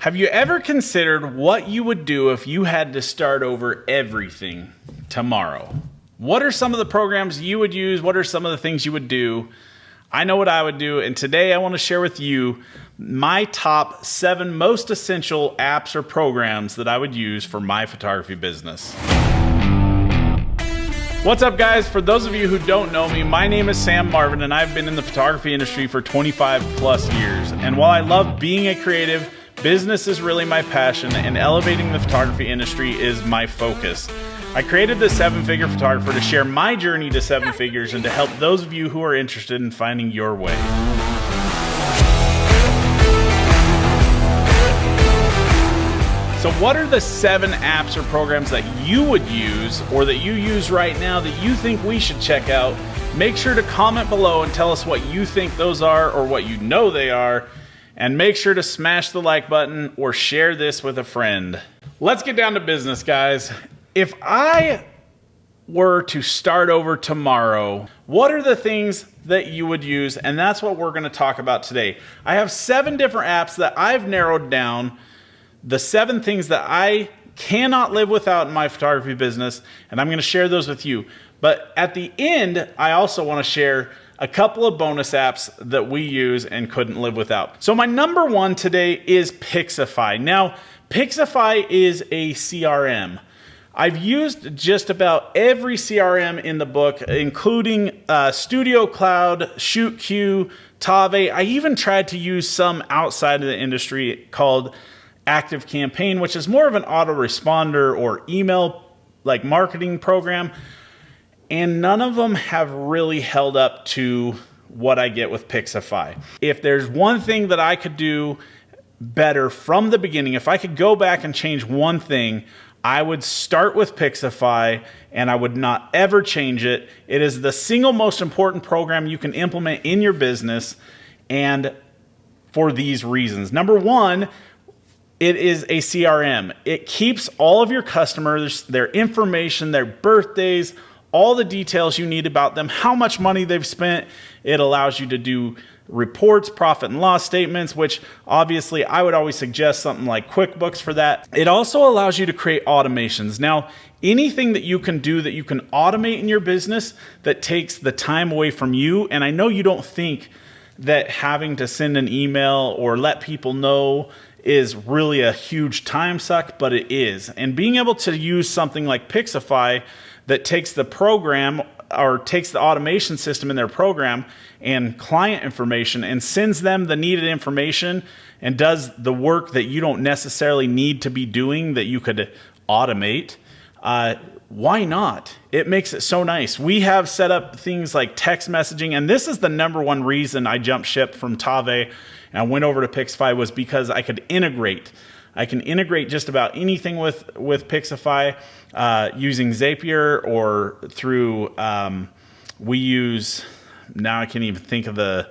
Have you ever considered what you would do if you had to start over everything tomorrow? What are some of the programs you would use? What are some of the things you would do? I know what I would do, and today I want to share with you my top 7 most essential apps or programs that I would use for my photography business. What's up, guys? For those of you who don't know me, my name is Sam Marvin, and I've been in the photography industry for 25 plus years. And while I love being a creative, business is really my passion, and elevating the photography industry is my focus. I created the 7-Figure Photographer to share my journey to 7 figures and to help those of you who are interested in finding your way. So what are the 7 apps or programs that you would use or that you use right now that you think we should check out? Make sure to comment below and tell us what you think those are or what you know they are. And make sure to smash the like button or share this with a friend. Let's get down to business, guys. If I were to start over tomorrow, what are the things that you would use? And that's what we're going to talk about today. I have 7 different apps that I've narrowed down, the 7 things that I cannot live without in my photography business, and I'm going to share those with you. But at the end, I also want to share a couple of bonus apps that we use and couldn't live without. So my number 1 today is Pixify. Now, Pixify is a CRM. I've used just about every CRM in the book, including Studio Cloud, ShootQ, Tave. I even tried to use some outside of the industry called Active Campaign, which is more of an autoresponder or email like marketing program. And none of them have really held up to what I get with Pixify. If there's one thing that I could do better from the beginning, if I could go back and change one thing, I would start with Pixify and I would not ever change it. It is the single most important program you can implement in your business, and for these reasons. Number 1, it is a CRM. It keeps all of your customers, their information, their birthdays, all the details you need about them, how much money they've spent. It allows you to do reports, profit and loss statements, which obviously I would always suggest something like QuickBooks for that. It also allows you to create automations. Now, anything that you can do that you can automate in your business that takes the time away from you, and I know you don't think that having to send an email or let people know is really a huge time suck, but it is. And being able to use something like Pixify that takes the program or takes the automation system in their program and client information and sends them the needed information and does the work that you don't necessarily need to be doing that you could automate, why not? It makes it so nice. We have set up things like text messaging, and this is the number 1 reason I jumped ship from Tave and went over to Pixify, was because I could integrate. I can integrate just about anything with Pixify using Zapier or through, we use, now I can't even think of the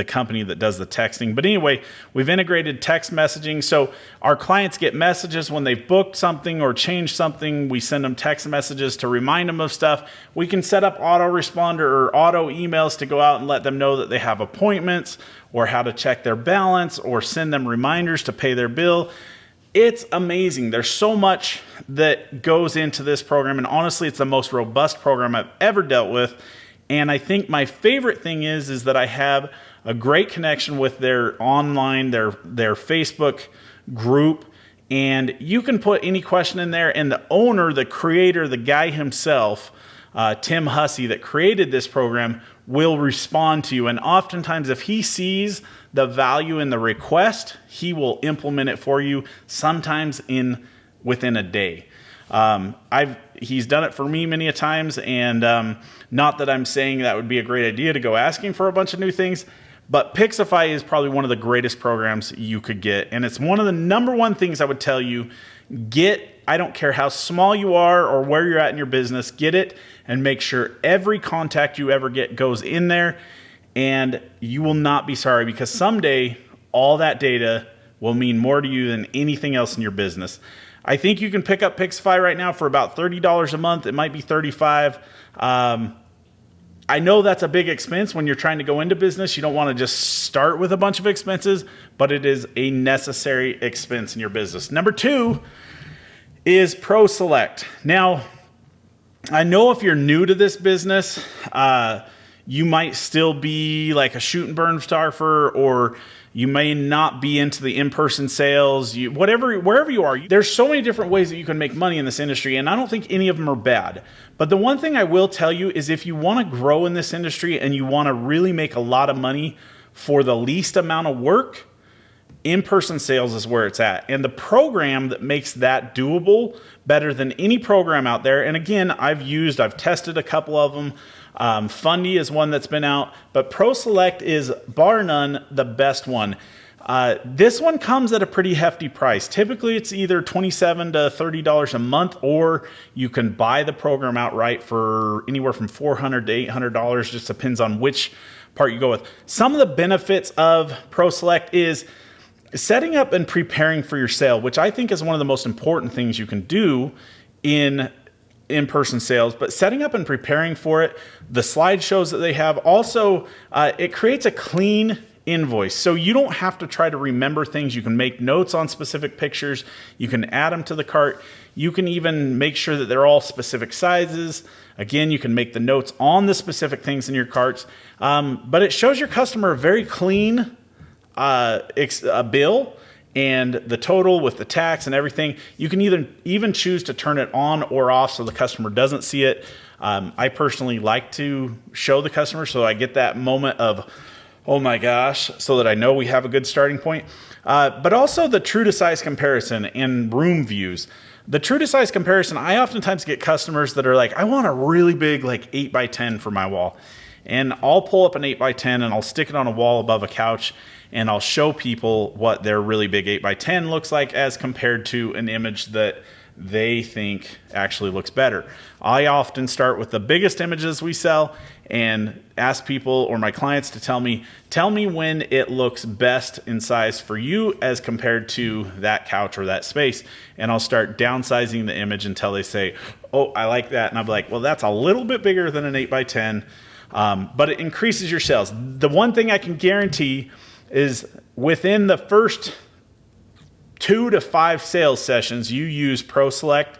company that does the texting. But anyway, we've integrated text messaging. So our clients get messages when they've booked something or changed something. We send them text messages to remind them of stuff. We can set up autoresponder or auto emails to go out and let them know that they have appointments or how to check their balance or send them reminders to pay their bill. It's amazing. There's so much that goes into this program. And honestly, it's the most robust program I've ever dealt with. And I think my favorite thing is that I have a great connection with their online, their Facebook group, and you can put any question in there, and the owner, the creator, the guy himself, Tim Hussey, that created this program, will respond to you. And oftentimes, if he sees the value in the request, he will implement it for you, sometimes within a day. He's done it for me many a times, and not that I'm saying that would be a great idea to go asking for a bunch of new things, but Pixify is probably one of the greatest programs you could get, and it's one of the number 1 things I would tell you, I don't care how small you are or where you're at in your business, get it and make sure every contact you ever get goes in there, and you will not be sorry, because someday all that data will mean more to you than anything else in your business. I think you can pick up Pixify right now for about $30 a month. It might be $35. I know that's a big expense when you're trying to go into business. You don't want to just start with a bunch of expenses, but it is a necessary expense in your business. Number 2 is ProSelect. Now, I know if you're new to this business, you might still be like a shoot and burn photographer, or you may not be into the in-person sales, wherever you are. There's so many different ways that you can make money in this industry, and I don't think any of them are bad. But the one thing I will tell you is if you want to grow in this industry and you want to really make a lot of money for the least amount of work, in-person sales is where it's at. And the program that makes that doable better than any program out there, and again, I've tested a couple of them. Fundy is one that's been out, but ProSelect is bar none the best one. This one comes at a pretty hefty price. Typically, it's either $27 to $30 a month, or you can buy the program outright for anywhere from $400 to $800. Just depends on which part you go with. Some of the benefits of ProSelect is setting up and preparing for your sale, which I think is one of the most important things you can do in-person sales. But setting up and preparing for it, the slideshows that they have, also it creates a clean invoice. So you don't have to try to remember things. You can make notes on specific pictures. You can add them to the cart. You can even make sure that they're all specific sizes. Again, you can make the notes on the specific things in your carts. But it shows your customer a very clean a bill and the total with the tax and everything. You can even choose to turn it on or off so the customer doesn't see it. I personally like to show the customer so I get that moment of, oh my gosh, so that I know we have a good starting point. But also the true to size comparison and room views. The true to size comparison, I oftentimes get customers that are like, I want a really big like 8x10 for my wall. And I'll pull up an 8x10 and I'll stick it on a wall above a couch, and I'll show people what their really big 8x10 looks like as compared to an image that they think actually looks better. I often start with the biggest images we sell and ask people or my clients to tell me when it looks best in size for you as compared to that couch or that space. And I'll start downsizing the image until they say, oh, I like that. And I'll be like, well, that's a little bit bigger than an 8x10, but it increases your sales. The one thing I can guarantee is within the first 2 to 5 sales sessions you use ProSelect,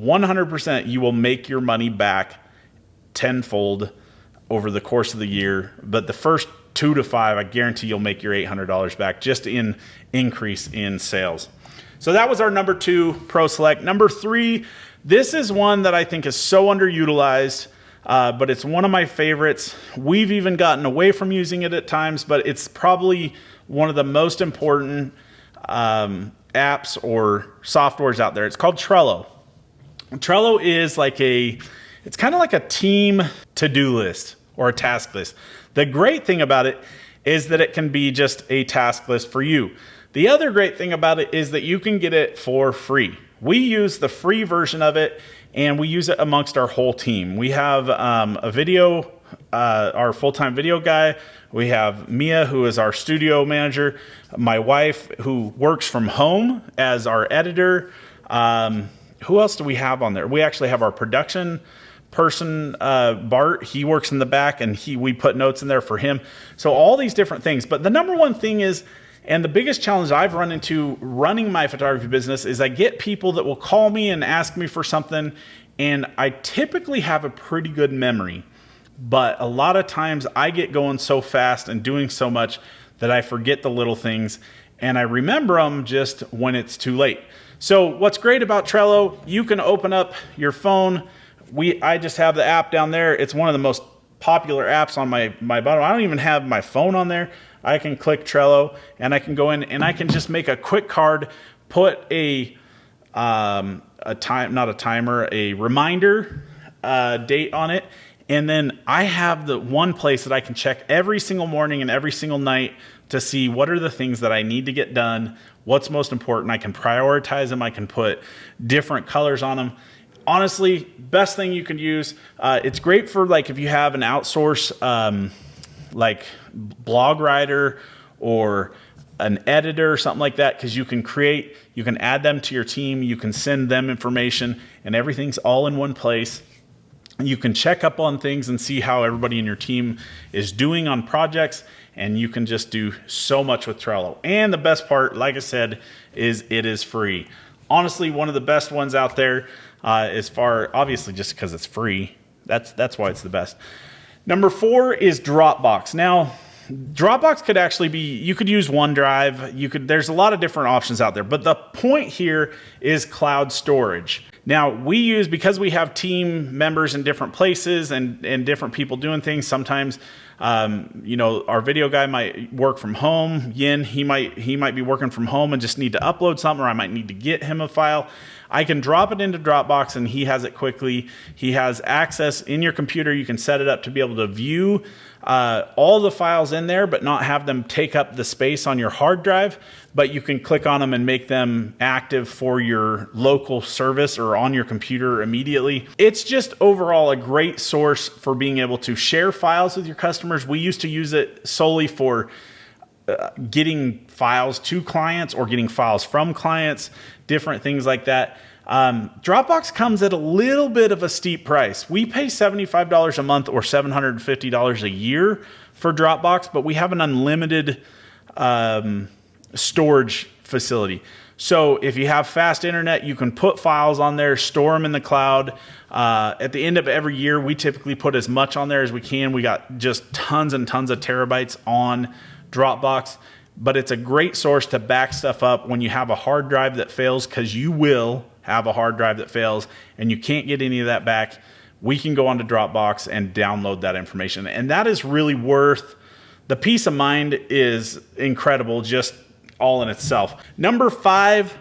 100% you will make your money back tenfold over the course of the year. But the first 2 to 5, I guarantee you'll make your $800 back just in increase in sales. So that was our number 2, ProSelect. Number 3, this is one that I think is so underutilized. But it's one of my favorites. We've even gotten away from using it at times, but it's probably one of the most important apps or softwares out there. It's called Trello. Trello is it's kind of like a team to-do list or a task list. The great thing about it is that it can be just a task list for you. The other great thing about it is that you can get it for free. We use the free version of it, and we use it amongst our whole team. We have our full-time video guy. We have Mia, who is our studio manager. My wife, who works from home as our editor. Who else do we have on there? We actually have our production person, Bart. He works in the back, and we put notes in there for him. So all these different things. But the number one thing is, and the biggest challenge I've run into running my photography business, is I get people that will call me and ask me for something, and I typically have a pretty good memory. But a lot of times I get going so fast and doing so much that I forget the little things, and I remember them just when it's too late. So what's great about Trello, you can open up your phone. I just have the app down there. It's one of the most popular apps on my bottom. I don't even have my phone on there. I can click Trello and I can go in and I can just make a quick card, put a reminder date on it. And then I have the one place that I can check every single morning and every single night to see what are the things that I need to get done, what's most important. I can prioritize them. I can put different colors on them. Honestly, best thing you can use. It's great for if you have an outsource blog writer or an editor or something like that, because you can add them to your team. You can send them information and everything's all in one place. You can check up on things and see how everybody in your team is doing on projects, and you can just do so much with Trello. And the best part, like I said, is it is free. Honestly, one of the best ones out there, obviously just because it's free. That's why it's the best. Number 4 is Dropbox. Now, Dropbox could actually be, you could use OneDrive. There's a lot of different options out there, but the point here is cloud storage. Now, because we have team members in different places and different people doing things, sometimes, our video guy might work from home. Yin, he might be working from home and just need to upload something, or I might need to get him a file. I can drop it into Dropbox and he has it quickly. He has access in your computer. You can set it up to be able to view all the files in there, but not have them take up the space on your hard drive. But you can click on them and make them active for your local service or on your computer immediately. It's just overall a great source for being able to share files with your customers. We used to use it solely for getting files to clients or getting files from clients, different things like that. Dropbox comes at a little bit of a steep price. We pay $75 a month or $750 a year for Dropbox, but we have an unlimited storage facility. So if you have fast internet, you can put files on there, store them in the cloud. At the end of every year, we typically put as much on there as we can. We got just tons and tons of terabytes on Dropbox, but it's a great source to back stuff up when you have a hard drive that fails, because you will have a hard drive that fails and you can't get any of that back. We can go onto Dropbox and download that information. And that is really worth, the peace of mind is incredible just all in itself. Number 5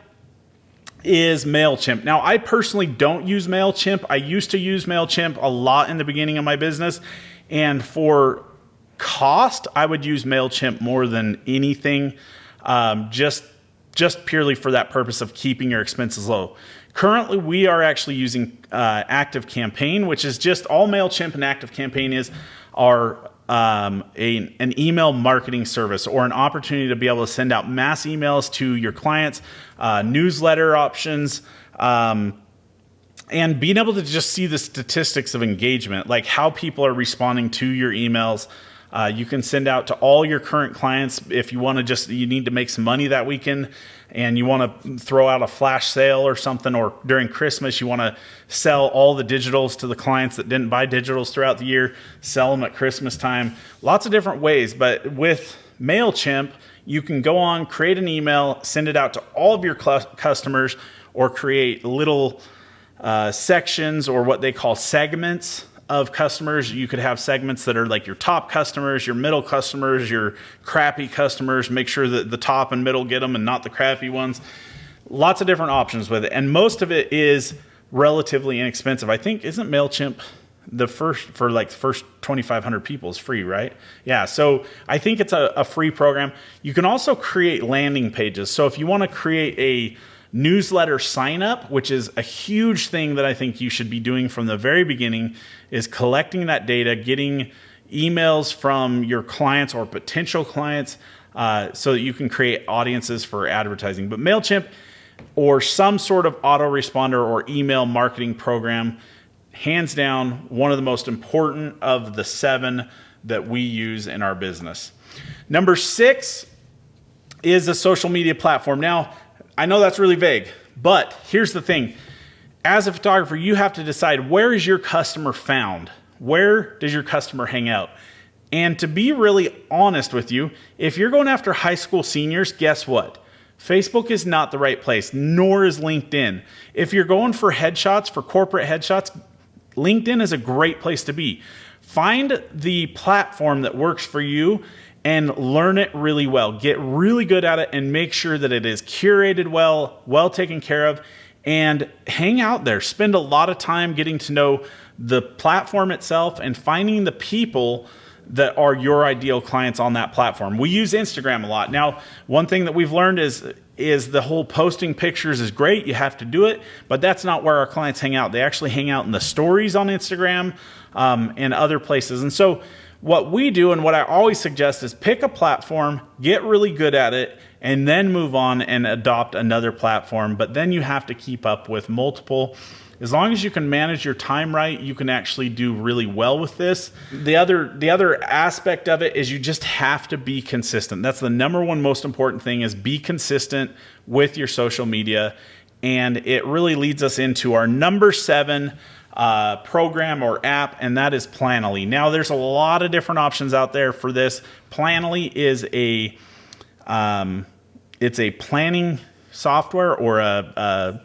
is Mailchimp. Now, I personally don't use Mailchimp. I used to use Mailchimp a lot in the beginning of my business, and for cost, I would use Mailchimp more than anything, just purely for that purpose of keeping your expenses low. Currently, we are actually using ActiveCampaign, which is just all Mailchimp and ActiveCampaign are an email marketing service, or an opportunity to be able to send out mass emails to your clients, newsletter options, and being able to just see the statistics of engagement, like how people are responding to your emails. You can send out to all your current clients if you want to you need to make some money that weekend and you want to throw out a flash sale or something, or during Christmas you want to sell all the digitals to the clients that didn't buy digitals throughout the year, sell them at Christmas time. Lots of different ways, but with Mailchimp, you can go on, create an email, send it out to all of your customers, or create little sections, or what they call segments of customers. You could have segments that are like your top customers, your middle customers, your crappy customers. Make sure that the top and middle get them and not the crappy ones. Lots of different options with it. And most of it is relatively inexpensive. I think, isn't Mailchimp the first 2,500 people is free, right? Yeah. So I think it's a free program. You can also create landing pages. So if you want to create a newsletter sign up, which is a huge thing that I think you should be doing from the very beginning, is collecting that data, getting emails from your clients or potential clients, so that you can create audiences for advertising. But Mailchimp, or some sort of autoresponder or email marketing program, hands down one of the most important of the 7 that we use in our business. Number 6 is a social media platform. Now, I know that's really vague, but here's the thing. As a photographer, you have to decide, where is your customer found? Where does your customer hang out? And to be really honest with you, if you're going after high school seniors, guess what? Facebook is not the right place, nor is LinkedIn. If you're going for headshots, for corporate headshots, LinkedIn is a great place to be. Find the platform that works for you and learn it really well. Get really good at it and make sure that it is curated well taken care of, and hang out there. Spend a lot of time getting to know the platform itself and finding the people that are your ideal clients on that platform. We use Instagram a lot. Now, one thing that we've learned is the whole posting pictures is great. You have to do it, but that's not where our clients hang out. They actually hang out in the stories on Instagram and other places. And so what we do, and what I always suggest, is pick a platform, get really good at it, and then move on and adopt another platform. But then you have to keep up with multiple as long as you can manage your time right, you can actually do really well with this. The other aspect of it is you just have to be consistent. That's the number one most important thing, is be consistent with your social media. And it really leads us into our number 7 program or app, and that is Planoly. Now, there's a lot of different options out there for this. Planoly is it's a planning software or a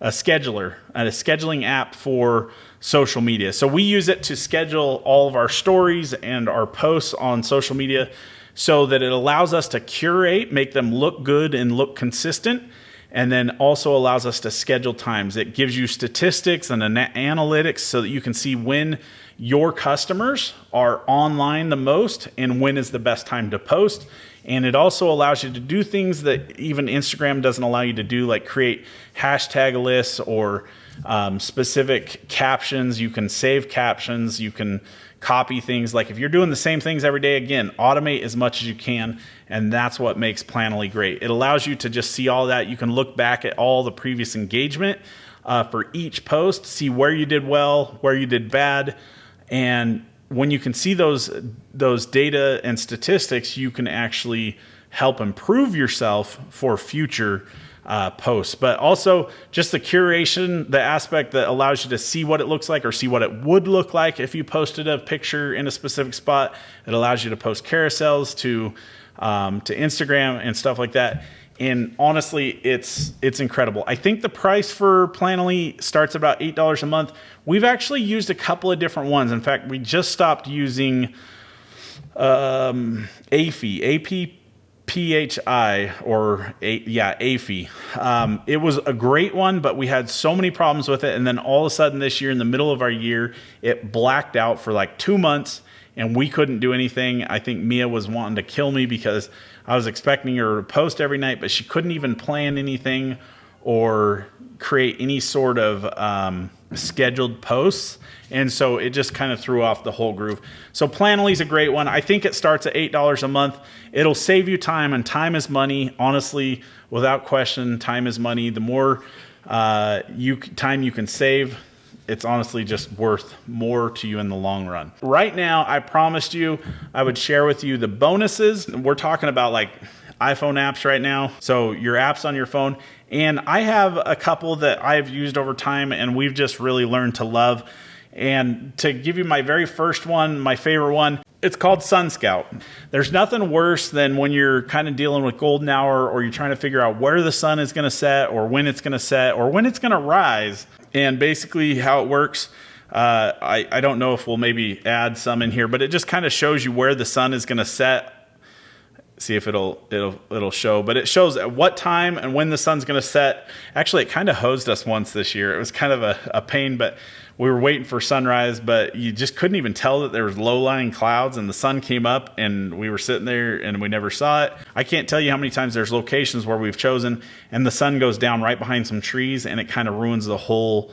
scheduling app for social media. So we use it to schedule all of our stories and our posts on social media, so that it allows us to curate, make them look good and look consistent, and then also allows us to schedule times. It gives you statistics and analytics so that you can see when your customers are online the most and when is the best time to post. And it also allows you to do things that even Instagram doesn't allow you to do, like create hashtag lists or specific captions. You can save captions. You can copy things. Like if you're doing the same things every day, again, automate as much as you can. And that's what makes Planoly great. It allows you to just see all that. You can look back at all the previous engagement for each post, see where you did well, where you did bad. And when you can see those data and statistics, you can actually help improve yourself for future posts. But also just the curation, the aspect that allows you to see what it looks like or see what it would look like if you posted a picture in a specific spot. It allows you to post carousels to Instagram and stuff like that. And honestly, it's incredible. I think the price for Planoly starts about $8 a month. We've actually used a couple of different ones. In fact, we just stopped using APHI, A-P-P-H-I, or APHI. It was a great one, but we had so many problems with it. And then all of a sudden this year, in the middle of our year, it blacked out for like 2 months. And we couldn't do anything. I think Mia was wanting to kill me because I was expecting her to post every night, but she couldn't even plan anything or create any sort of scheduled posts. And so it just kind of threw off the whole groove. So Planoly is a great one. I think it starts at $8 a month. It'll save you time, and time is money. Honestly, without question, time is money. The more time you can save, it's honestly just worth more to you in the long run. Right now, I promised you I would share with you the bonuses. We're talking about like iPhone apps right now. So your apps on your phone. And I have a couple that I've used over time and we've just really learned to love. And to give you my very first one, my favorite one, it's called Sun Scout. There's nothing worse than when you're kind of dealing with golden hour, or you're trying to figure out where the sun is going to set, or when it's going to set, or when it's going to rise. And basically how it works, I don't know if we'll maybe add some in here, but it just kind of shows you where the sun is going to set. See if it'll show, but it shows at what time and when the sun's going to set. Actually, it kind of hosed us once this year. It was kind of a pain, but we were waiting for sunrise, but you just couldn't even tell that there was low-lying clouds, and the sun came up and we were sitting there and we never saw it. I can't tell you how many times there's locations where we've chosen and the sun goes down right behind some trees, and it kind of ruins the whole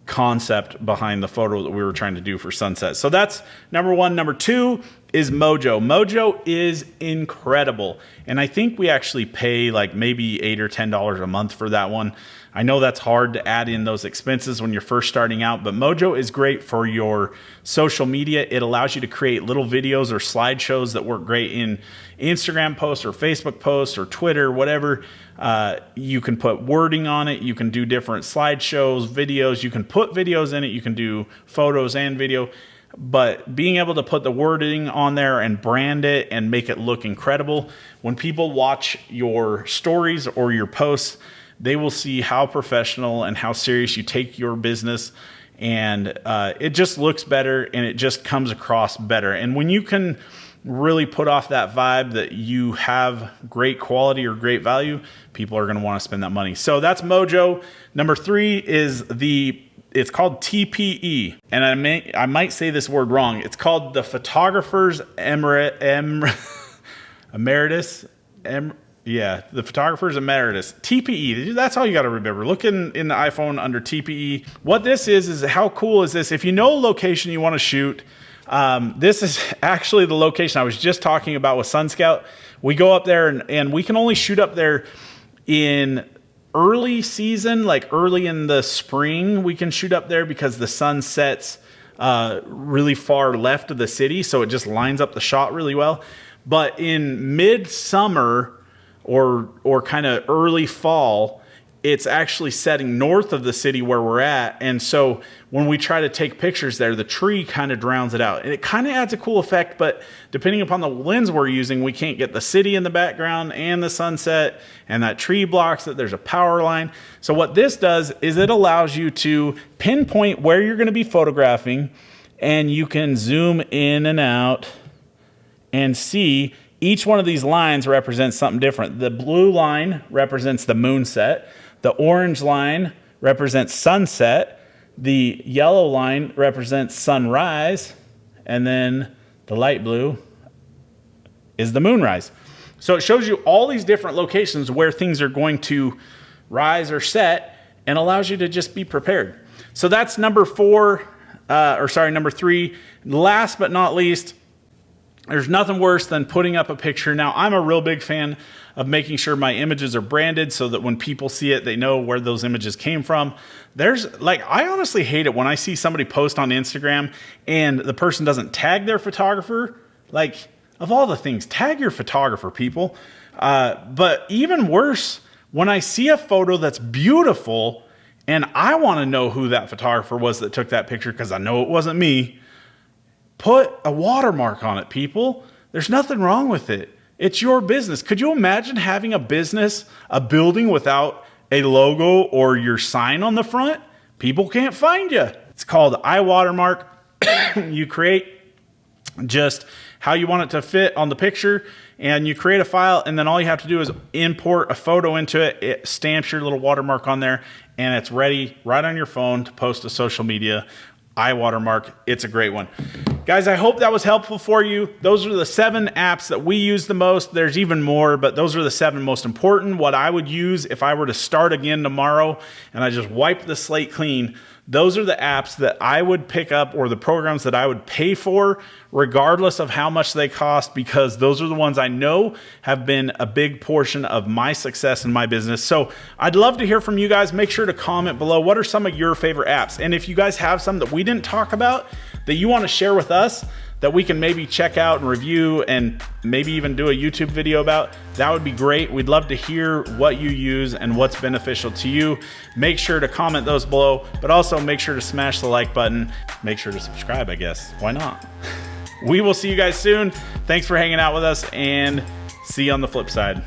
concept behind the photo that we were trying to do for sunset. So that's number one. Number two is Mojo. Mojo is incredible. And I think we actually pay like maybe $8 or $10 a month for that one. I know that's hard to add in those expenses when you're first starting out, but Mojo is great for your social media. It allows you to create little videos or slideshows that work great in Instagram posts or Facebook posts or Twitter, whatever. You can put wording on it. You can do different slideshows, videos. You can put videos in it. You can do photos and video. But being able to put the wording on there and brand it and make it look incredible, when people watch your stories or your posts, they will see how professional and how serious you take your business, and it just looks better and it just comes across better. And when you can really put off that vibe that you have great quality or great value, people are going to want to spend that money. So that's Mojo. Number three is it's called TPE, and I might say this word wrong. It's called the Photographer's Emeritus. The Photographer's Emeritus. TPE. That's all you got to remember. Look in the iPhone under TPE. What this is how cool is this? If you know a location you want to shoot, this is actually the location I was just talking about with Sun Scout. We go up there and we can only shoot up there in early season, like early in the spring, we can shoot up there because the sun sets really far left of the city, so it just lines up the shot really well. But in midsummer or kind of early fall, it's actually setting north of the city where we're at. And so when we try to take pictures there, the tree kind of drowns it out. And it kind of adds a cool effect, but depending upon the lens we're using, we can't get the city in the background and the sunset, and that tree blocks it. There's a power line. So what this does is it allows you to pinpoint where you're going to be photographing, and you can zoom in and out and see each one of these lines represents something different. The blue line represents the moonset. The orange line represents sunset. The yellow line represents sunrise. And then the light blue is the moonrise. So it shows you all these different locations where things are going to rise or set, and allows you to just be prepared. So that's number three. Last but not least, there's nothing worse than putting up a picture. Now, I'm a real big fan of making sure my images are branded so that when people see it, they know where those images came from. I honestly hate it when I see somebody post on Instagram and the person doesn't tag their photographer. Like, of all the things, tag your photographer, people. But even worse, when I see a photo that's beautiful and I want to know who that photographer was that took that picture because I know it wasn't me, put a watermark on it, people. There's nothing wrong with it. It's your business. Could you imagine having a business, a building without a logo or your sign on the front? People can't find you. It's called iWatermark. You create just how you want it to fit on the picture, and you create a file, and then all you have to do is import a photo into it. It stamps your little watermark on there, and it's ready right on your phone to post to social media. iWatermark, it's a great one. Guys, I hope that was helpful for you. Those are the 7 apps that we use the most. There's even more, but those are the 7 most important. What I would use if I were to start again tomorrow and I just wiped the slate clean, those are the apps that I would pick up, or the programs that I would pay for, regardless of how much they cost, because those are the ones I know have been a big portion of my success in my business. So I'd love to hear from you guys. Make sure to comment below. What are some of your favorite apps? And if you guys have some that we didn't talk about that you want to share with us, that we can maybe check out and review and maybe even do a YouTube video about, that would be great. We'd love to hear what you use and what's beneficial to you. Make sure to comment those below, but also make sure to smash the like button. Make sure to subscribe, I guess. Why not? We will see you guys soon. Thanks for hanging out with us, and see you on the flip side.